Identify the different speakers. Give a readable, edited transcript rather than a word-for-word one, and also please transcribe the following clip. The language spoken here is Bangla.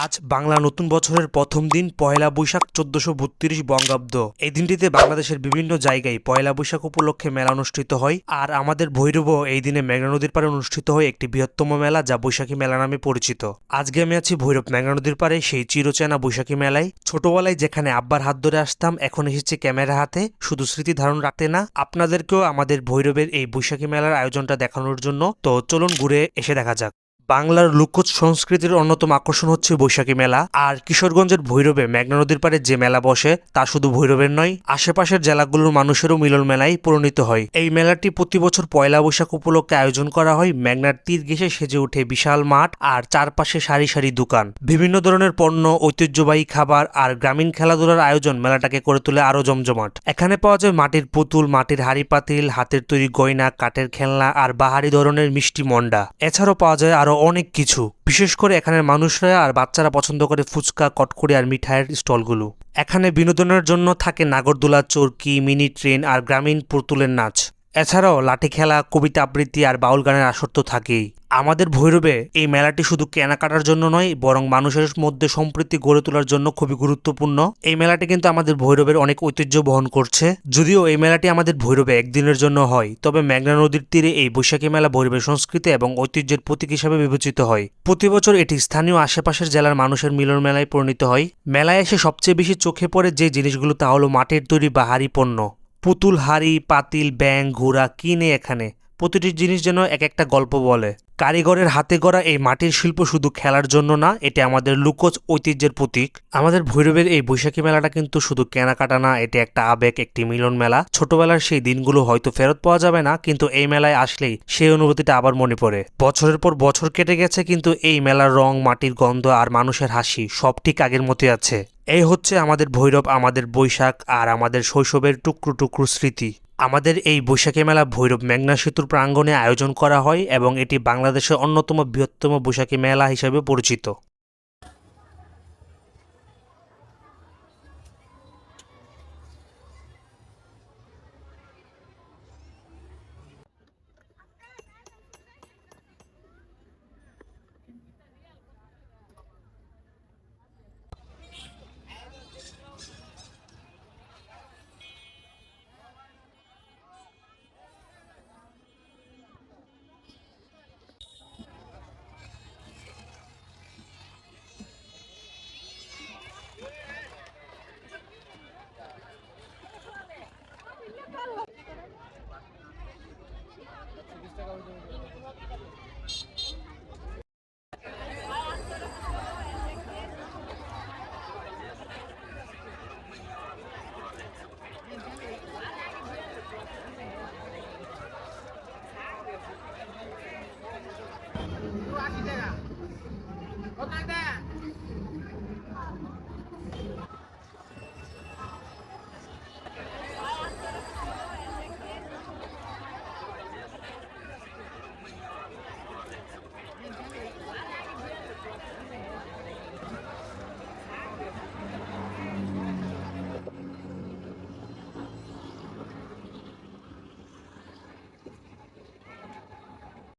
Speaker 1: আজ বাংলা নতুন বছরের প্রথম দিন পহেলা বৈশাখ ১৪৩২ বঙ্গাব্দ। এই দিনটিতে বাংলাদেশের বিভিন্ন জায়গায় পয়লা বৈশাখ উপলক্ষে মেলা অনুষ্ঠিত হয়। আর আমাদের ভৈরবও এই দিনে মেঘনা নদীর পাড়ে অনুষ্ঠিত হয় একটি বৃহত্তম মেলা, যা বৈশাখী মেলা নামে পরিচিত। আজকে আমি আছি ভৈরব মেঘনা নদীর পাড়ে সেই চিরচেনা বৈশাখী মেলায়। ছোটবেলায় যেখানে আব্বার হাত ধরে আসতাম, এখন এসেছে ক্যামেরা হাতে, শুধু স্মৃতি ধারণ রাখতে না, আপনাদেরকেও আমাদের ভৈরবের এই বৈশাখী মেলার আয়োজনটা দেখানোর জন্য। তো চলুন ঘুরে এসে দেখা যাক। বাংলার লোকজ সংস্কৃতির অন্যতম আকর্ষণ হচ্ছে বৈশাখী মেলা। আর কিশোরগঞ্জের ভৈরবে মেঘনা নদীর পাড়ে যে মেলা বসে তা শুধু ভৈরবের নয়, আশেপাশের জেলাগুলোর মানুষেরও মিলন মেলায় পরিণত হয়। এই মেলাটি প্রতি বছর পয়লা বৈশাখ উপলক্ষে আয়োজন করা হয়। মেঘনার তীর ঘেঁষে সেজে ওঠে বিশাল মাঠ আর চারপাশে সারি সারি দোকান, বিভিন্ন ধরনের পণ্য, ঐতিহ্যবাহী খাবার আর গ্রামীণ খেলাধুলার আয়োজন মেলাটাকে করে তোলে আরো জমজমাট। এখানে পাওয়া যায় মাটির পুতুল, মাটির হাড়ি পাতিল, হাতের তৈরি গয়না, কাঠের খেলনা আর বাহারি ধরনের মিষ্টি মন্ডা। এছাড়াও পাওয়া যায় আরো অনেক কিছু। বিশেষ করে এখানের মানুষরা আর বাচ্চারা পছন্দ করে ফুচকা, কটকরি আর মিঠাইয়ের স্টলগুলো। এখানে বিনোদনের জন্য থাকে নাগরদোলা, চরকি, মিনি ট্রেন আর গ্রামীণ পুতুলের নাচ। এছাড়াও লাঠি খেলা, কবিতা আবৃত্তি আর বাউল গানের আসর তো থাকেই। আমাদের ভৈরবে এই মেলাটি শুধু কেনাকাটার জন্য নয়, বরং মানুষের মধ্যে সম্প্রীতি গড়ে তোলার জন্য খুবই গুরুত্বপূর্ণ। এই মেলাটি কিন্তু আমাদের ভৈরবের অনেক ঐতিহ্য বহন করছে। যদিও এই মেলাটি আমাদের ভৈরবে একদিনের জন্য হয়, তবে মেঘনা নদীর তীরে এই বৈশাখী মেলা ভৈরবের সংস্কৃতি এবং ঐতিহ্যের প্রতীক হিসাবে বিবেচিত হয়। প্রতি বছর এটি স্থানীয় আশেপাশের জেলার মানুষের মিলন মেলায় পরিণত হয়। মেলায় এসে সবচেয়ে বেশি চোখে পড়ে যে জিনিসগুলো তা হলো মাটির তৈরি বাহারি পণ্য, পুতুল, হাড়ি পাতিল, ব্যাং, ঘোড়া, কিনে এখানে প্রতিটি জিনিস যেন এক একটা গল্প বলে। কারিগরের হাতে গড়া এই মাটির শিল্প শুধু খেলার জন্য না, এটি আমাদের লোকজ ঐতিহ্যের প্রতীক। আমাদের ভৈরবের এই বৈশাখী মেলাটা কিন্তু শুধু কেনাকাটা না, এটি একটা আবেগ, একটি মিলন মেলা। ছোটবেলার সেই দিনগুলো হয়তো ফেরত পাওয়া যাবে না, কিন্তু এই মেলায় আসলেই সেই অনুভূতিটা আবার মনে পড়ে। বছরের পর বছর কেটে গেছে, কিন্তু এই মেলার রং, মাটির গন্ধ আর মানুষের হাসি সব ঠিক আগের মতোই আছে। এই হচ্ছে আমাদের ভৈরব, আমাদের বৈশাখ আর আমাদের শৈশবের টুকরো টুকরো স্মৃতি। আমাদের এই বৈশাখী মেলা ভৈরব মেঘনা সেতুর প্রাঙ্গণে আয়োজন করা হয় এবং এটি বাংলাদেশের অন্যতম বৃহত্তম বৈশাখী মেলা হিসেবে পরিচিত।